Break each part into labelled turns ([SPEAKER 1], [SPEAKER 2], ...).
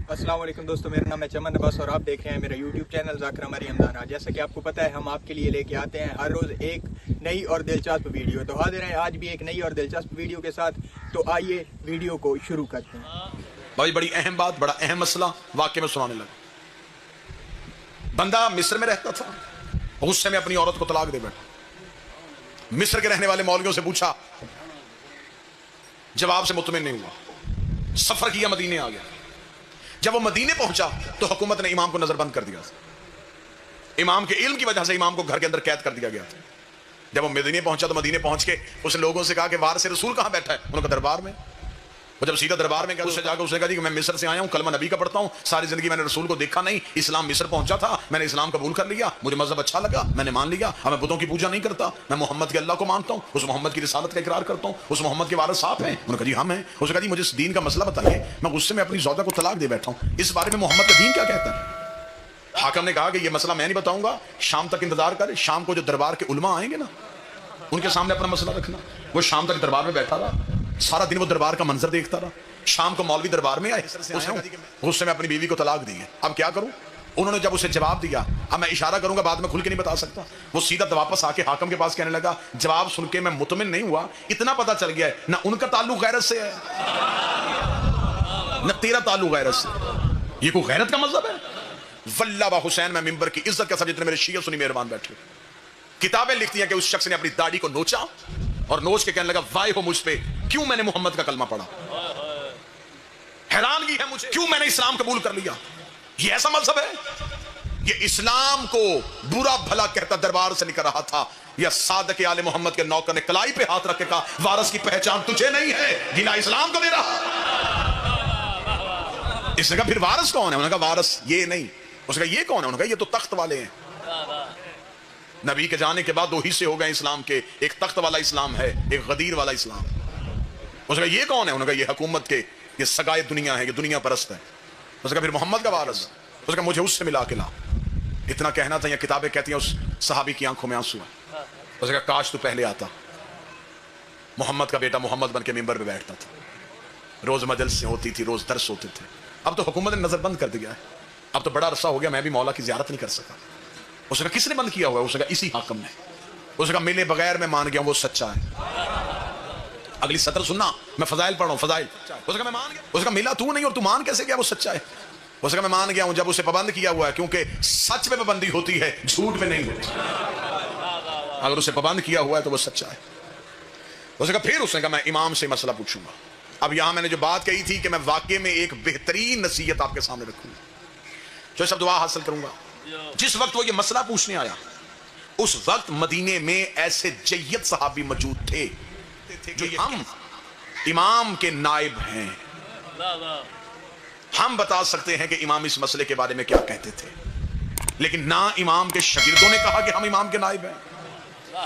[SPEAKER 1] अस्सलाम वालेकुम दोस्तों, मेरा नाम है चमन अब्बास और आप देख रहे हैं मेरा YouTube चैनल ज़ाकिर मरियम दाना। जैसा कि आपको पता है, हम आपके लिए लेके आते हैं हर रोज़ एक नई और दिलचस्प वीडियो। तो हाजिर हैं आज भी एक नई और दिलचस्प वीडियो के साथ। तो आइए वीडियो को शुरू करते हैं।
[SPEAKER 2] भाई बड़ी अहम बात, बड़ा अहम मसला वाकई में सुनाने लगा। बंदा मिस्र में रहता था, गुस्से में अपनी औरत को तलाक दे बैठा। मिस्र के रहने वाले मौलवियों से पूछा, जवाब से मुतमिन नहीं हुआ। सफर किया, मदीने आ गया। जब वो मदीने पहुंचा तो हुकूमत ने इमाम को नजरबंद कर दिया। इमाम के इल्म की वजह से इमाम को घर के अंदर कैद कर दिया गया था। जब वो मदीने पहुंचा तो मदीने पहुंच के उसने लोगों से कहा कि वारिस रसूल कहां बैठा है? उनका दरबार में। वो जब सीधा दरबार में गया, उससे जाकर उसने कहा कि मैं मिस्र से आया हूं, कलमा नबी का पढ़ता हूं, सारी जिंदगी मैंने रसूल को देखा नहीं, इस्लाम मिस्र पहुंचा था, मैंने इस्लाम कबूल कर लिया, मुझे मजहब अच्छा लगा, मैंने मान लिया। अब मैं बुतों की पूजा नहीं करता, मैं मोहम्मद के अल्लाह को मानता हूं, उस मोहम्मद की रिसालत का इकरार करता हूं, उस मोहम्मद के वारिस आप हैं? उन्होंने कहा जी हम हैं। उसने कहा जी मुझे इस दीन का मसला बताइए, मैं गुस्से में अपनी ज़ौजा को तलाक दे बैठा हूं, इस बारे में मोहम्मद का दीन क्या कहता है? हाकिम ने कहा कि ये मसला मैं नहीं बताऊंगा, शाम तक इंतजार कर, शाम को जो दरबार के उलमा आएंगे ना, उनके सामने अपना मसला रखना। वो शाम तक दरबार में बैठा रहा, सारा दिन वो दरबार का मंजर देखता रहा। शाम को मौलवी दरबार में आए, गुस्से में अपनी बीवी को तलाक दी है, अब क्या करूं? उन्होंने जब उसे जवाब दिया, अब मैं इशारा करूंगा, बाद में खुल के नहीं बता सकता, वो सीधा वापस आके हाकिम के पास कहने लगा, जवाब सुन के मैं मुतमिन नहीं हुआ, इतना पता चल गया है ना उनका ताल्लुक गैरत से है न तेरा ताल्लुक गैरत से। ये कोई गैरत का मजहब है? वल्लाह व हुसैन, मैं मिंबर की इज्जत के साथ जितने मेरे शिया सुनी मेहरबान बैठे, किताबें लिखती हैं कि उस शख्स ने अपनी दाढ़ी को नोचा और नोच के कहने लगा, वाह हो मुझ पे, क्यों मैंने मोहम्मद का कलमा पढ़ा, हैरानगी है मुझे, क्यों मैंने इस्लाम कबूल कर लिया। ये ऐसा मजहब है? ये इस्लाम को बुरा भला कहता दरबार से निकल रहा था, या सादक आले मोहम्मद के नौकर ने कलाई पे हाथ रख के कहा, वारिस की पहचान तुझे नहीं है, गिना इस्लाम को दे रहा। इसने कहा फिर वारिस कौन है? उन्होंने कहा वारिस ये नहीं। उसने कहा ये कौन है? उन्होंने कहा ये तो तख्त वाले हैं। नबी के जाने के बाद दो हिस्से हो गए इस्लाम के, एक तख्त वाला इस्लाम है, एक गदीर वाला इस्लाम। उसने कहा ये कौन है? उन्होंने कहा ये हुकूमत के, ये सगाए दुनिया है, ये दुनिया परस्त है। उसने कहा फिर मोहम्मद का वारिस? उसने कहा मुझे उससे मिला के ला। इतना कहना था, या किताबें कहती हैं उस सहाबी की आंखों में आंसू है। उसने कहा काश तू पहले आता, मोहम्मद का बेटा मोहम्मद बन के मिंबर पे बैठता था, रोज मजलिस होती थी, रोज दर्स होते थे। अब तो हुकूमत ने नजरबंद कर दिया है, अब तो बड़ा अरसा हो गया, मैं भी मौला की ज़ियारत नहीं कर सका। उसने कहा किसने बंद किया हुआ है? उसने कहा इसी हाकिम ने। उसने कहा मिले बगैर मैं मान गया वो सच्चा है। अगली सत्र सुनना, मैं फजाइल पढ़ रहा हूं, फजाइल। उसने कहा मैं मान गया। उसने कहा मिला तू नहीं और तू मान कैसे गया वो सच्चा है? उसने कहा मैं मान गया हूं जब उसे पाबंद किया हुआ है, क्योंकि सच पे पाबंदी होती है, झूठ पे नहीं होती। अगर उसे पाबंद किया हुआ है तो वो सच्चा है। उसने कहा फिर उसने कहा मैं इमाम से मसला पूछूंगा। अब यहां मैंने जो बात कही थी कि मैं वाकई में एक बेहतरीन नसीहत आपके सामने रखूंगा, जो सब दुआ हासिल करूंगा। जिस वक्त वो ये मसला पूछने आया, उस वक्त मदीने में ऐसे जय्यद सहाबी मौजूद थे जो हम इमाम के नाइब हैं, हम बता सकते हैं कि इमाम इस मसले के बारे में क्या कहते थे, लेकिन ना इमाम के शागिर्दों ने कहा कि हम इमाम के नाइब हैं,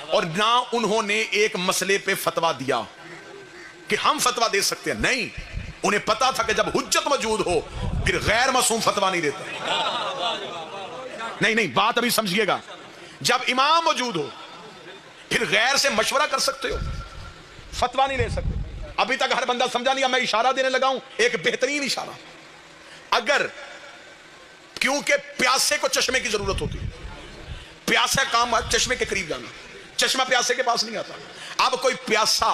[SPEAKER 2] और ना उन्होंने एक मसले पे फतवा दिया कि हम फतवा दे सकते हैं। नहीं, उन्हें पता था कि जब हुज्जत मौजूद हो फिर गैर मासूम फतवा नहीं देता। नहीं, बात अभी समझिएगा, जब इमाम मौजूद हो फिर गैर से मशवरा कर सकते हो, फतवा नहीं ले सकते। अभी तक हर बंदा समझा नहीं, मैं इशारा देने लगा हूं, एक बेहतरीन इशारा। अगर, क्योंकि प्यासे को चश्मे की जरूरत होती है, प्यासा काम है चश्मे के करीब जाना, चश्मा प्यासे के पास नहीं आता। अब कोई प्यासा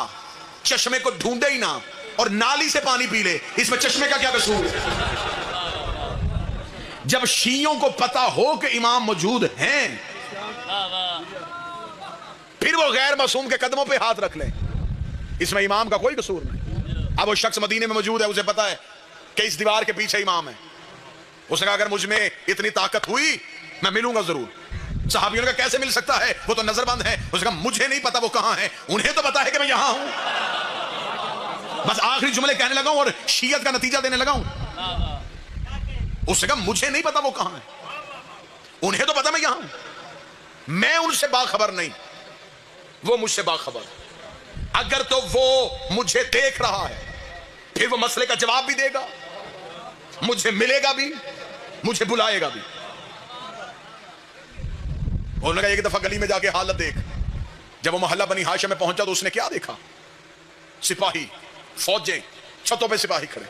[SPEAKER 2] चश्मे को ढूंढे ही ना और नाली से पानी पी ले, इसमें चश्मे का क्या कसूर है? जब शियों को पता हो कि इमाम मौजूद हैं, फिर वो गैर मासूम के कदमों पे हाथ रख ले, इसमें इमाम का कोई कसूर नहीं। अब वो शख्स मदीने में मौजूद है, उसे पता है कि इस दीवार के पीछे इमाम है। उसने कहा अगर मुझ में इतनी ताकत हुई मैं मिलूंगा जरूर। सहाबियों ने कहा कैसे मिल सकता है, वो तो नजरबंद है। उसने कहा मुझे नहीं पता वो कहां है, उन्हें तो पता है कि मैं यहां हूं। बस आखिरी जुमले कहने लगा हूं और शियत का नतीजा देने लगा हूं। उसने कहा मुझे नहीं पता वो कहां है, उन्हें तो पता मैं यहां हूं, मैं उनसे बाखबर नहीं, वो मुझसे बाखबर। अगर तो वो मुझे देख रहा है फिर वो मसले का जवाब भी देगा, मुझे मिलेगा भी, मुझे बुलाएगा भी। उन्होंने कहा एक दफा गली में जाके हालत देख। जब वो मोहल्ला बनी हाशिम में पहुंचा तो उसने क्या देखा? सिपाही, फौजें, छतों पे सिपाही खड़े,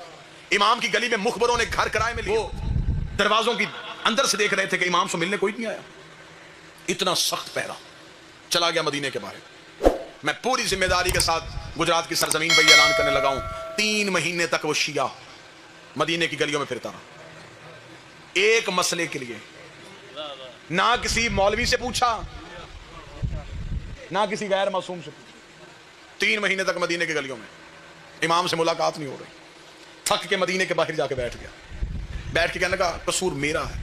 [SPEAKER 2] امام کی گلی میں مخبروں نے گھر کرائے میں لیے، دروازوں کی اندر سے دیکھ رہے تھے کہ امام سے ملنے کوئی نہیں آیا، اتنا سخت پہرا۔ چلا گیا مدینے کے باہر، میں پوری ذمہ داری کے ساتھ گجرات کی سرزمین پہ یہ اعلان کرنے لگا ہوں، 3 مہینے تک وہ شیعہ مدینے کی گلیوں میں پھرتا رہا، ایک مسئلے کے لیے، نہ کسی مولوی سے پوچھا نہ کسی غیر معصوم سے پوچھا، 3 مہینے تک مدینے کی گلیوں میں امام سے ملاقات نہیں ہو رہی۔ تھک کے مدینے کے باہر جا کے بیٹھ گیا، بیٹھ کے کہنے لگا قصور میرا ہے،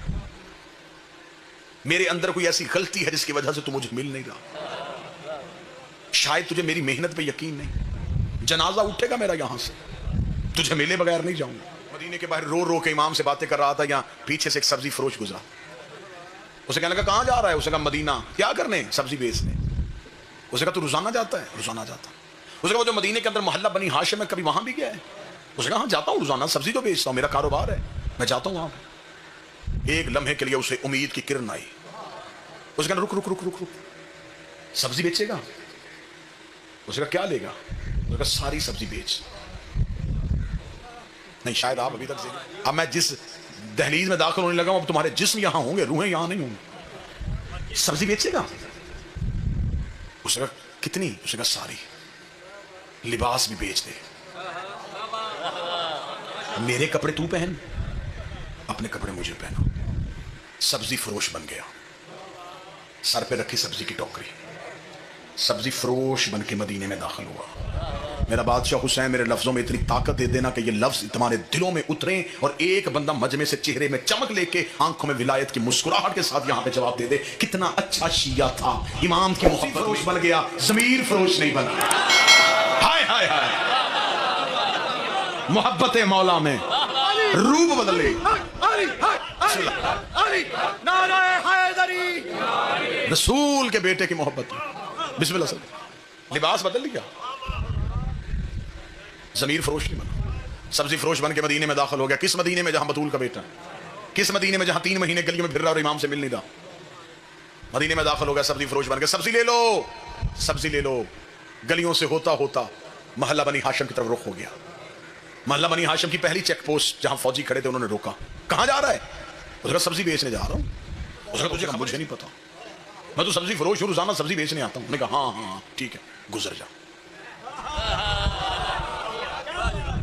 [SPEAKER 2] میرے اندر کوئی ایسی غلطی ہے جس کی وجہ سے تو مجھے مل نہیں رہا، شاید تجھے میری محنت پہ یقین نہیں، جنازہ اٹھے گا میرا یہاں سے، تجھے ملے بغیر نہیں جاؤں گا۔ مدینے کے باہر رو رو کے امام سے باتیں کر رہا تھا، یہاں پیچھے سے ایک سبزی فروش گزرا، اسے کہنے لگا کہاں جا رہا ہے؟ اسے کہا مدینہ۔ کیا کرنے؟ سبزی بیچنے۔ اسے کہا تو روزانہ جاتا ہے؟ روزانہ جاتا۔ اسے کہا وہ جو مدینے کے اندر محلہ بنی ہاشم ہے کبھی وہاں بھی گیا ہے؟ اسے کہا ہاں جاتا ہوں روزانہ، سبزی تو بیچتا ہوں، میرا کاروبار ہے، میں جاتا ہوں وہاں پہ۔ ایک لمحے کے لیے اسے امید کی کرن آئی، اسے کہا رک رک رک رک رک، سبزی بیچے گا؟ اسے کہا کیا لے گا؟ اسے کہا ساری سبزی بیچ۔ نہیں شاید آپ ابھی تک اب میں جس دہلیز میں داخل ہونے لگا ہوں اب تمہارے جسم یہاں ہوں گے، روحیں یہاں نہیں ہوں گے۔ سبزی بیچے گا؟ اسے کہا کتنی؟ اسے کہا ساری۔ لباس بھی بیچ دے، میرے کپڑے تو پہن، اپنے کپڑے مجھے پہنا۔ سبزی فروش بن گیا، سر پہ رکھی سبزی کی ٹوکری، سبزی فروش بن کے مدینے میں داخل ہوا۔ میرا بادشاہ حسین میرے لفظوں میں اتنی طاقت دے دینا کہ یہ لفظ تمہارے دلوں میں اتریں اور ایک بندہ مجمع سے چہرے میں چمک لے کے آنکھوں میں ولایت کی مسکراہٹ کے ساتھ یہاں پہ جواب دے دے کتنا اچھا شیعہ تھا، امام کی محبت فروش بن گیا، ضمیر فروش نہیں بنا۔ ہائے ہائے ہائے، محبت مولا میں روح بدلے۔ رسول کے بیٹے کی محبت، بسم اللہ سب لباس بدل لیا، ضمیر فروش نہیں بنا، سبزی فروش بن کے مدینے میں داخل ہو گیا۔ کس مدینے میں؟ جہاں بطول کا بیٹا، کس مدینے میں؟ جہاں 3 مہینے گلیوں میں پھر رہا اور امام سے مل نہیں رہا، مدینے میں داخل ہو گیا، سبزی فروش بن کے سبزی لے لو، سبزی لے لو۔ گلیوں سے ہوتا ہوتا محلہ بنی ہاشم کی طرف رخ ہو گیا۔ محلہ بنی ہاشم کی پہلی چیک پوسٹ جہاں فوجی کھڑے تھے انہوں نے روکا، کہاں جا رہا ہے؟ اس نے سبزی بیچنے جا رہا ہوں۔ اس نے تجھے مجھے نہیں پتا، میں تو سبزی فروش ہوں، روزانہ سبزی بیچنے آتا ہوں۔ نے کہا ہاں ہاں ٹھیک ہے گزر جا۔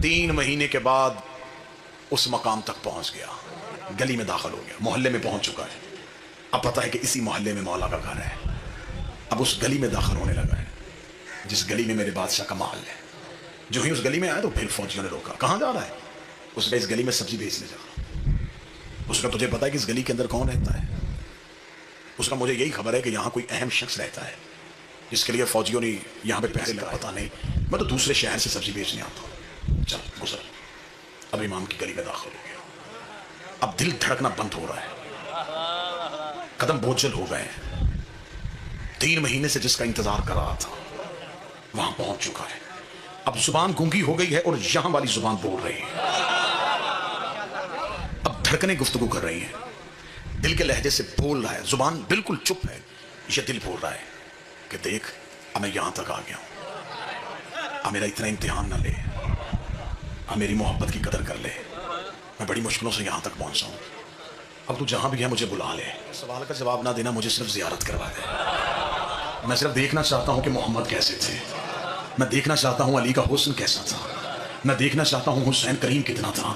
[SPEAKER 2] 3 مہینے کے بعد اس مقام تک پہنچ گیا، گلی میں داخل ہو گیا، محلے میں پہنچ چکا ہے۔ اب پتا ہے کہ اسی محلے میں مولا کا گھر ہے، اب اس گلی میں داخل ہونے لگا ہے جس گلی میں میرے بادشاہ کا محل ہے۔ جو ہی اس گلی میں آیا تو پھر فوجیوں نے روکا، کہاں جا رہا ہے؟ اس نے اس گلی میں سبزی بیچنے جا رہا۔ اس کا تجھے پتا ہے کہ اس گلی کے اندر کون رہتا ہے؟ اس کا مجھے یہی خبر ہے کہ یہاں کوئی اہم شخص رہتا ہے جس کے لیے فوجیوں نے یہاں پہ پہرے لگائے، پتا نہیں، میں تو دوسرے شہر سے سبزی بیچنے آتا ہوں، چل گزر۔ اب امام کی گلی میں داخل ہو گیا، اب دل دھڑکنا بند ہو رہا ہے، قدم بوجھل ہو گئے، 3 مہینے سے جس کا انتظار کر رہا تھا وہاں پہنچ چکا ہے۔ اب زبان گونگی ہو گئی ہے اور یہاں والی زبان بول رہی ہے، اب دھڑکنیں گفتگو کر رہی ہیں، دل کے لہجے سے بول رہا ہے، زبان بالکل چپ ہے، یہ دل بول رہا ہے کہ دیکھ اب میں یہاں تک آ گیا ہوں، اب میرا اتنا امتحان نہ لے، اب میری محبت کی قدر کر لے، میں بڑی مشکلوں سے یہاں تک پہنچا ہوں، اب تو جہاں بھی ہے مجھے بلا لے، سوال کا جواب نہ دینا، مجھے صرف زیارت کروا دے، میں صرف دیکھنا چاہتا ہوں کہ محمد کیسے تھے، میں دیکھنا چاہتا ہوں علی کا حسن کیسا تھا، میں دیکھنا چاہتا ہوں حسین کریم کتنا تھا۔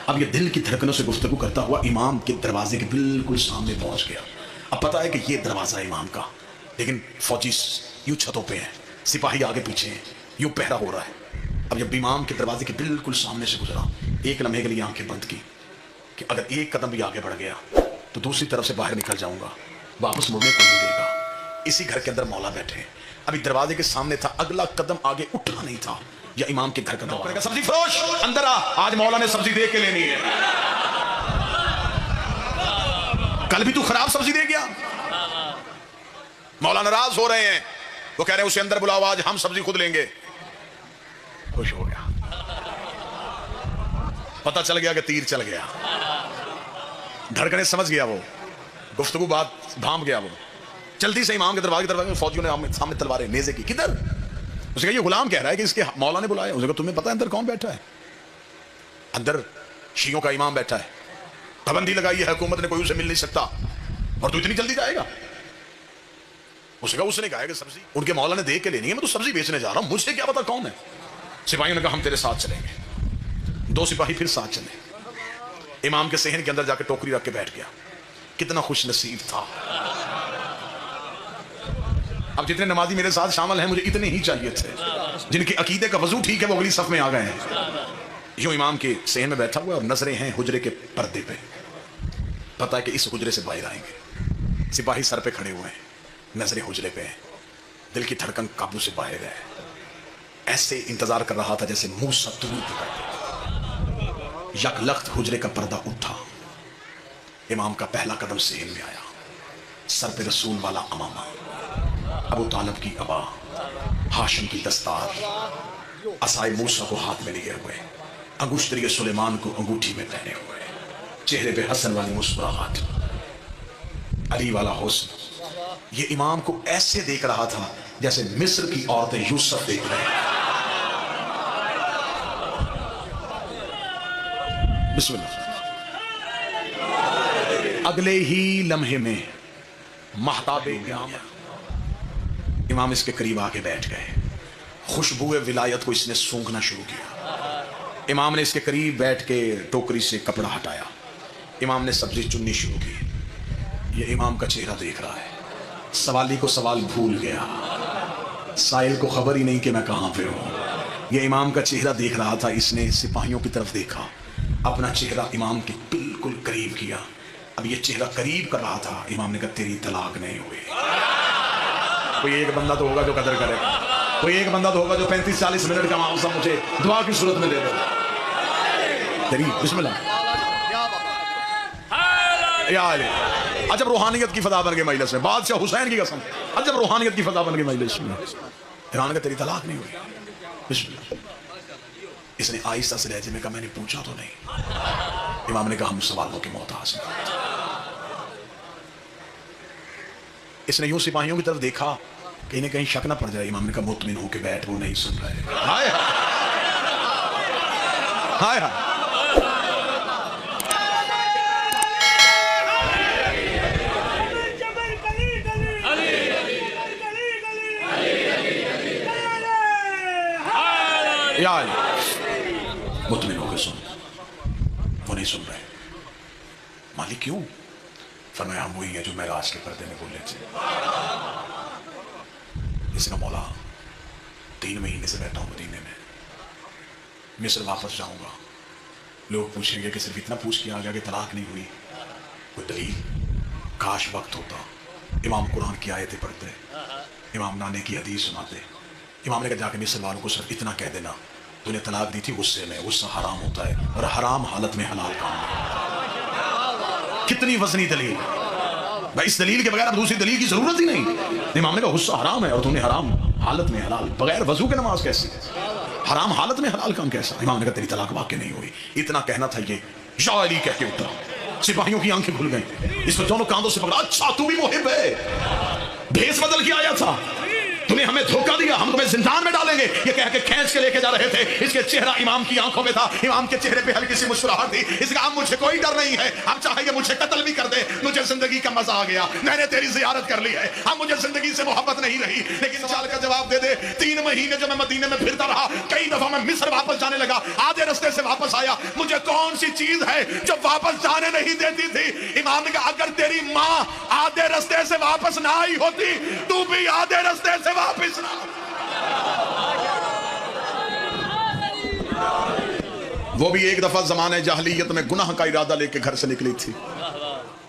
[SPEAKER 2] اب یہ دل کی دھڑکنوں سے گفتگو کرتا ہوا امام کے دروازے کے بالکل سامنے پہنچ گیا۔ اب پتا ہے کہ یہ دروازہ ہے امام کا، لیکن فوجی یوں چھتوں پہ ہیں، سپاہی آگے پیچھے ہیں، یوں پہرا ہو رہا ہے۔ اب جب امام کے دروازے کے بالکل سامنے سے گزرا، ایک لمحے کے لیے آنکھیں بند کی کہ اگر ایک قدم بھی آگے بڑھ گیا تو دوسری طرف سے باہر نکل جاؤں گا، واپس مڑنے کو نہیں دے گا۔ اسی گھر کے اندر مولا بیٹھے، ابھی دروازے کے سامنے تھا، اگلا قدم آگے اٹھا نہیں تھا، یا امام کے گھر کا دروازہ۔ سبزی فروش اندر آ، آج مولا نے سبزی دے کے لینی ہے، کل بھی تو خراب سبزی دے گیا۔ مولا ناراض ہو رہے ہیں، وہ کہہ رہے ہیں اسے اندر بلاؤ، آج ہم سبزی خود لیں گے۔ خوش ہو گیا، پتہ چل گیا کہ تیر چل گیا، دھڑکنے سمجھ گیا، وہ گفتگو بات بھام گیا، وہ جلدی سے امام کے دروازے میں فوجیوں نے سامنے تلواریں نیزے کی، کدھر؟ اس نے کہا یہ غلام کہہ رہا ہے کہ اس کے مولا نے بلایا۔ اس نے کہا تمہیں پتہ ہے اندر کون بیٹھا ہے؟ اندر शियों का इमाम बैठा है, पाबंदी लगाई है हुकूमत ने, कोई उसे मिल नहीं सकता, और तू इतनी जल्दी जाएगा? उसने कहा कि सब्जी उनके मौला ने देख के लेनी है, मैं तो सब्जी बेचने जा रहा हूं, मुझे क्या पता कौन है। सिपाहियों ने कहा हम तेरे साथ चलेंगे। 2 सिपाही फिर साथ चले। इमाम के सेहन के अंदर जाकर टोकरी रख के बैठ गया। कितना खुश नसीब था। अब जितने नमाजी मेरे साथ शामिल हैं, मुझे इतने ही चाहिए थे जिनके अकीदे का वजू ठीक है, वो अगली सफ में आ गए हैं। यूं इमाम के सेहन में बैठा हुआ और नजरें हैं हुजरे के पर्दे पे। पता है कि इस हुजरे से बाहर आएंगे। सिपाही सर पे खड़े हुए हैं, नजरें हुजरे पे हैं, दिल की धड़कन काबू से बाहर है। ऐसे इंतजार कर रहा था जैसे मूसा दूर पकड़। यकलख्त हुजरे का पर्दा उठा। इमाम का पहला कदम सेहन में आया। सर पे रसूल वाला अमामा, अबू तालिब की अबा, हाशिम की दस्तार, असाए मूसा को हाथ में लिए हुए, अंगुश्तरी सुलेमान को अंगूठी में पहने हुए, चेहरे पे हसन वाली मुस्कुराहट, अली वाला हुस्न। ये इमाम को ऐसे देख रहा था जैसे मिस्र की औरतें यूसुफ देख रहे हैं। बिस्मिल्लाह। अगले ही लम्हे में महताबे इमाम इसके करीब आके बैठ गए। खुशबुए विलायत को इसने सूंघना शुरू किया। इमाम ने इसके करीब बैठ के टोकरी से कपड़ा हटाया। इमाम ने सब्जी चुननी शुरू की। ये इमाम का चेहरा देख रहा है। सवाली को सवाल भूल गया, साइल को खबर ही नहीं कि मैं कहां पे हूं। ये इमाम का चेहरा देख रहा था। इसने सिपाहियों की तरफ देखा, अपना चेहरा इमाम के बिल्कुल करीब किया। अब ये चेहरा करीब कर रहा था। इमाम ने कहा तेरी तलाक नहीं हुई। कोई एक बंदा तो होगा जो कदर करे, कोई एक बंदा तो होगा जो 35-40 मिनट का मामला मुझे दुआ की सूरत में दे दे। तेरी बिस्मिल्लाह। अजब रूहानियत की फजा बन गई मजलिस में। बादशाह हुसैन की कसम, अजब रूहानियत की फजा बन गई मजलिस में। इमाम ने कहा तेरी तलाक नहीं हुई। बिस्मिल्लाह। इसने आहिस्ता से लहजे में कहा मैंने पूछा तो नहीं। इमाम ने कहा हम सवालों के मोहताज हैं। इसने यूं सिपाहियों की तरफ देखा, कहीं ना कहीं शक ना पड़ जाए। इमाम ने कहा मुतमिन होके बैठ, वो नहीं सुन रहे। हाय हाय हाय। यार मुतमिन होके सुन, वो नहीं सुन रहे। मालिक क्यों? फरमाया हम वही है जो मेराज के पर्दे में बोले थे। इसका मौला 3 महीने से बैठा हूं मदीने में, मिस्र वापस जाऊंगा। लोग पूछेंगे कि सिर्फ इतना पूछ के आ गया कि तलाक नहीं हुई, कोई दलील? काश वक्त होता। इमाम कुरान की आयतें पढ़ते, इमाम नाने की हदीस सुनाते। इमाम ने कहा जाके मिस्र वालों को सिर्फ इतना कह देना तूने तलाक दी थी गुस्से में, गुस्सा हराम होता है और हराम हालत में हलाल काम है। कितनी वजनी दलील भाई, इस दलील के बगैर अब दूसरी दलील की जरूरत ही नहीं। इमाम ने कहा गुस्सा हराम है और तूने हराम हालत में हलाल, बगैर वजू के नमाज कैसी, हराम हालत में हलाल काम कैसा? इमाम ने कहा तेरी तलाक वाकई नहीं हुई। इतना कहना था ये या अली कह के उतरा। सिपाहियों की आंखें खुल गई। इसको दोनों कांधों से पकड़ा। अच्छा तू भी मुहिब है, भेस बदल के आया था, तूने हमें धोखा दिया, हम तुम्हें जिंदान में डालेंगे। ये कह के खींच के लेके जा रहे थे। इसके चेहरा इमाम की आंखों में था। इमाम के चेहरे पे हल्की सी मुस्कुराहट थी। इसका अब मुझे कोई डर नहीं है, अब चाहे मुझे कत्ल भी कर दे, मुझे जिंदगी का मजा आ गया, मैंने तेरी जियारत कर ली है, अब मुझे जिंदगी से मोहब्बत नहीं रही। लेकिन चाल का जवाब दे दे। 3 महीने जो मैं मदीने में फिरता रहा, कई दफा मैं मिस्र वापस जाने लगा, आधे रास्ते से वापस आया। मुझे कौन सी चीज है जो वापस जाने नहीं देती थी? इमाम ने कहा अगर तेरी माँ आधे रास्ते से वापस ना आई होती, तू भी आधे रास्ते से वापस ना। वो भी एक दफा जमाने जाहलियत में गुनाह का इरादा लेके घर से निकली थी,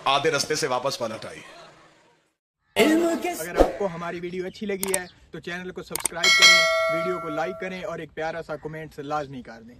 [SPEAKER 2] आधे रास्ते से वापस पलट आई।
[SPEAKER 1] अगर आपको हमारी वीडियो अच्छी लगी है तो चैनल को सब्सक्राइब करें, वीडियो को लाइक करें और एक प्यारा सा कमेंट लाजमी कर दें।